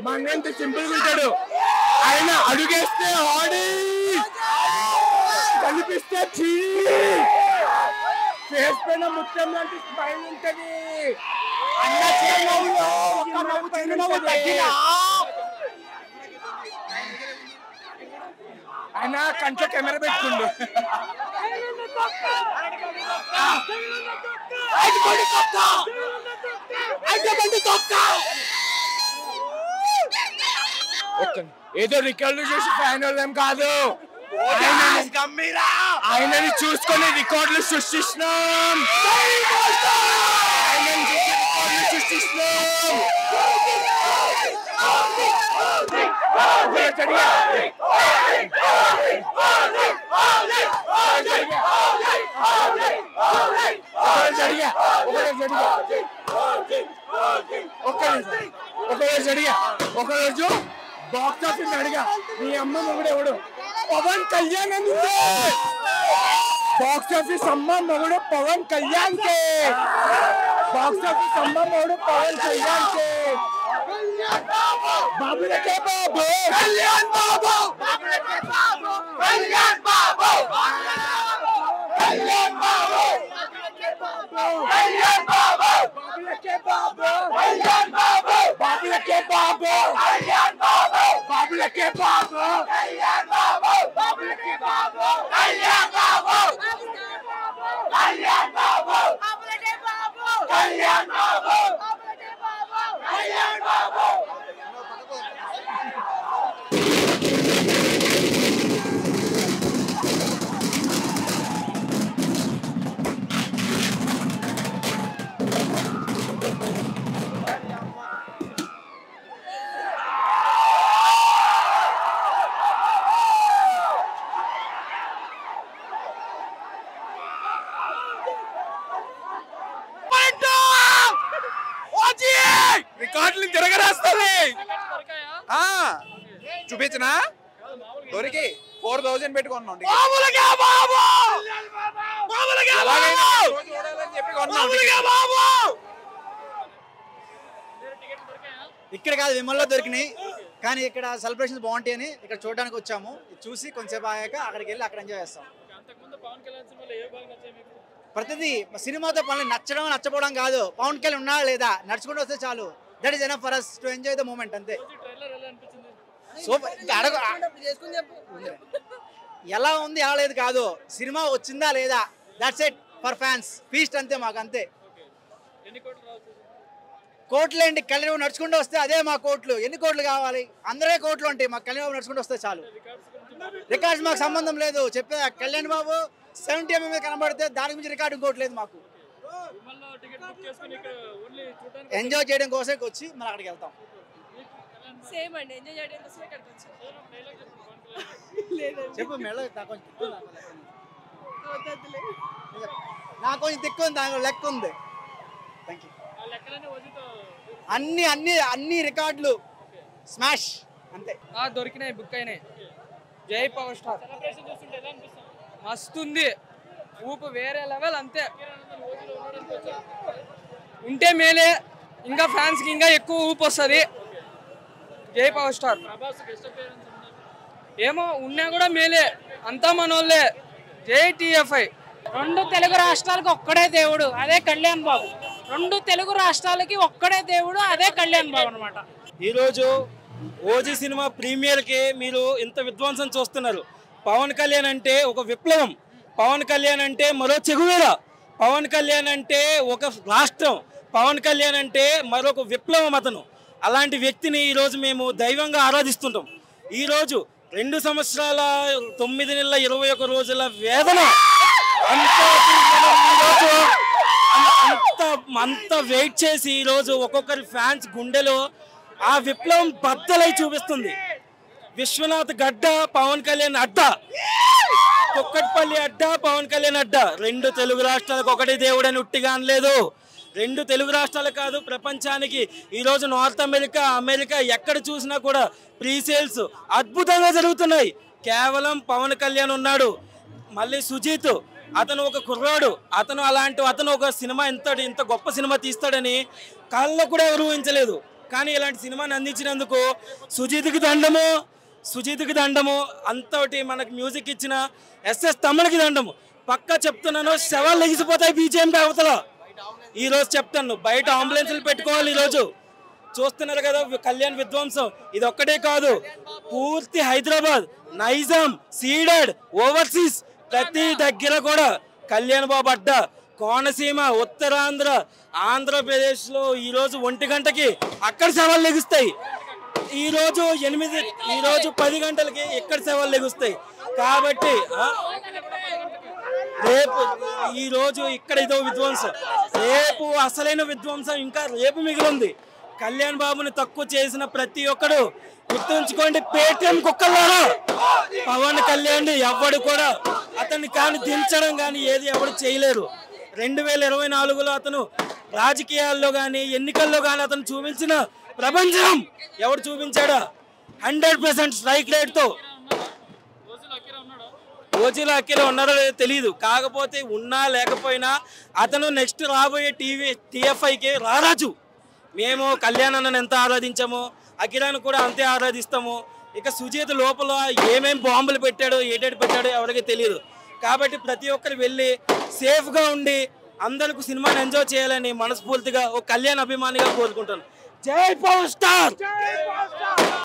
మనంత సింపుల్ ఉంటాడు ఆయన అడుగేస్తే ఆడి కనిపిస్తే ఫేస్ పైన ముత్యం లాంటి స్మైల్ ఉంటది ఆయన కంట్లో కెమెరా పెట్టుకుండు ఏదో రికార్డులు చేసి ఫ్యాన్ వాళ్ళం కాదు ఆయనని చూసుకొని రికార్డులు సృష్టిస్తున్నాం ఒకరోజు బాక్స్ ఆఫీస్ అడిగా నీ అమ్మ మొగుడు ఎవడు పవన్ కళ్యాణ్ అని బాక్స్ ఆఫీస్ అమ్మ మొగుడు పవన్ కళ్యాణ్ కే బాక్స్ ఆఫీస్ అమ్మ మొగుడు పవన్ కళ్యాణ్ కే బాబులకే బాబు కళ్యాణ్ బాబు బాబులకే బాబు కళ్యాణ్ బాబు కళ్యాణ్ బాబు కళ్యాణ్ బాబు బాబులకే బాబు కళ్యాణ్ బాబు బాబులకే బాబు కళ్యాణ్ బాబు బాబులకే బాబు కళ్యాణ్ బాబు బాబులకే బాబు కళ్యాణ్ బాబు కళ్యాణ్ బాబు బాబులకే బాబు కళ్యాణ్ బాబు బాబులకే బాబు కళ్యాణ్ బాబు రికార్డులు తిరగరాస్తుంది చూపించనా దొరికి 4000 పెట్టుకున్నాం ఇక్కడ కాదు విమల్లో దొరికినాయి కానీ ఇక్కడ సెలబ్రేషన్స్ బాగుంటాయి అని ఇక్కడ చూడడానికి వచ్చాము చూసి కొంచెంసేపు ఆగాక అక్కడికి వెళ్ళి అక్కడ ఎంజాయ్ చేస్తాం ప్రతిదీ సినిమాతో పనులు నచ్చడం నచ్చపోవడం కాదు పవన్ కళ్యాణ్ ఉన్నా లేదా నడుచుకుంటూ వస్తే చాలు that is enough for us to enjoy the moment అంతే ఎలా ఉంది ఎలా లేదు కాదు సినిమా వచ్చిందా లేదా that's it for fans feast అంతే మాకు అంతే కోట్లు ఏంటి కళ్యాణ్ బాబు నడుచుకుంటూ వస్తే అదే మా కోట్లు ఎన్ని కోట్లు కావాలి అందరే కోట్లు ఉంటాయి మాకు కళ్యాణ్ బాబు నడుచుకుంటూ వస్తే చాలు రికార్డ్స్ మాకు సంబంధం లేదు చెప్పే కళ్యాణ్ బాబు 70 mm కనబడితే దానికి మించి రికార్డు ఇంకోటి లేదు మాకు ఎంజాయ్ చేయడం కోసం వచ్చి మనం అక్కడికి వెళ్తాం సేమ్ అండి ఎంజాయ్ చేయడం కోసం ఇక్కడికి వచ్చాం చెప్పు మెల్ల నాకు కొంచెం దిక్కు ఉంది దాని లెక్క ఉంది థ్యాంక్ యూ అన్ని అన్ని అన్ని రికార్డులు స్మాష్ అంతే దొరికినాయి బుక్ అయినాయి జై పవర్ స్టార్ మస్తుంది ఊపు వేరే లెవెల్ అంతే ఉంటే మేలే ఇంకా ఫ్యాన్స్ కి ఇంకా ఎక్కువ ఊపు వస్తుంది జై పవర్ స్టార్ ఏమో ఉన్నా కూడా మేలే అంతా మనోళ్ళే జై టిఎఫ్ఐ రెండు తెలుగు రాష్ట్రాలకు ఒక్కడే దేవుడు అదే కళ్యాణ్ బాబు రెండు తెలుగు రాష్ట్రాలకి ఒక్కడే దేవుడు అదే కళ్యాణ్ బాబు అన్నమాట ఈరోజు ఓజీ సినిమా ప్రీమియర్కి మీరు ఇంత విధ్వంసం చూస్తున్నారు పవన్ కళ్యాణ్ అంటే ఒక విప్లవం పవన్ కళ్యాణ్ అంటే మరో చెగువేరా పవన్ కళ్యాణ్ అంటే ఒక రాష్ట్రం పవన్ కళ్యాణ్ అంటే మరొక విప్లవం అతను అలాంటి వ్యక్తిని ఈరోజు మేము దైవంగా ఆరాధిస్తుంటాం ఈరోజు 2 సంవత్సరాల 9 నెలల 21 రోజుల వేదన అంత వెయిట్ చేసి ఈరోజు ఒక్కొక్కరి ఫ్యాన్స్ గుండెలో ఆ విప్లవం బద్దలై చూపిస్తుంది. విశ్వనాథ్ గడ్డ, పవన్ కళ్యాణ్ అడ్డ, కుక్కట్పల్లి అడ్డ, పవన్ కళ్యాణ్ అడ్డ. 2 తెలుగు రాష్ట్రాలకు ఒకటి దేవుడని ఉట్టిగా అనలేదు. 2 తెలుగు రాష్ట్రాలు కాదు, ప్రపంచానికి ఈరోజు నార్త్ అమెరికా, అమెరికా ఎక్కడ చూసినా కూడా ప్రీ సేల్స్ అద్భుతంగా జరుగుతున్నాయి. కేవలం పవన్ కళ్యాణ్ ఉన్నాడు. మళ్ళీ సుజీత్, అతను ఒక కుర్రాడు, అతను ఒక సినిమా ఇంత గొప్ప సినిమా తీస్తాడని కళ్ళలో కూడా ఎవరు ఊహించలేదు. కానీ ఇలాంటి సినిమాని అందించినందుకు సుజీత్కి దండము, అంతటి మనకు మ్యూజిక్ ఇచ్చిన ఎస్ఎస్ తమ్ముడికి దండము. పక్కా చెప్తున్నాను, శవాలు లెగిసిపోతాయి బీజేఎం అవతల. ఈరోజు చెప్తాను, బయట అంబులెన్స్లు పెట్టుకోవాలి. ఈరోజు చూస్తున్నారు కదా కళ్యాణ్ విధ్వంసం. ఇది ఒక్కటే కాదు, పూర్తి హైదరాబాద్, నైజాం, సీడెడ్, ఓవర్సీస్ ప్రతి దగ్గర కూడా కళ్యాణ్ బాబు అడ్డ. కోనసీమ, ఉత్తరాంధ్ర, ఆంధ్రప్రదేశ్లో ఈరోజు 1 గంటకి అక్కడ శవాలు లెగుస్తాయి. ఈరోజు 10 గంటలకి ఇక్కడ శవాలు లెగుస్తాయి. కాబట్టి రేపు ఈరోజు ఇక్కడ ఇదో విధ్వంసం, రేపు అసలైన విధ్వంసం ఇంకా రేపు మిగిలింది. కళ్యాణ్ బాబుని తక్కువ చేసిన ప్రతి ఒక్కడు గుర్తుంచుకోండి, పేటీఎం కుక్కలారా పవన్ కళ్యాణ్ ఎవడు కూడా అతన్ని కానీ దించడం కానీ ఏది ఎవరు చేయలేరు. 2024లో అతను రాజకీయాల్లో కానీ ఎన్నికల్లో కానీ అతను చూపించిన ప్రపంచం ఎవరు చూపించాడా? 100% స్ట్రైక్ రేట్తో. ఓజీలో అక్కిరే ఉన్నారో లేదో తెలియదు, కాకపోతే ఉన్నా లేకపోయినా అతను నెక్స్ట్ రాబోయే TFIకి రారాజు. మేము కళ్యాణ్ అన్నను ఎంత ఆరాధించామో అఖిరాను కూడా అంతే ఆరాధిస్తాము. ఇక సుజీత్ లోపల ఏమేం బాంబులు పెట్టాడో ఏడేటి పెట్టాడో ఎవరికి తెలియదు. కాబట్టి ప్రతి ఒక్కరు వెళ్ళి సేఫ్గా ఉండి అందరికీ సినిమాని ఎంజాయ్ చేయాలని మనస్ఫూర్తిగా ఒక కళ్యాణ్ అభిమానిగా కోరుకుంటాను. జై పవర్ స్టార్.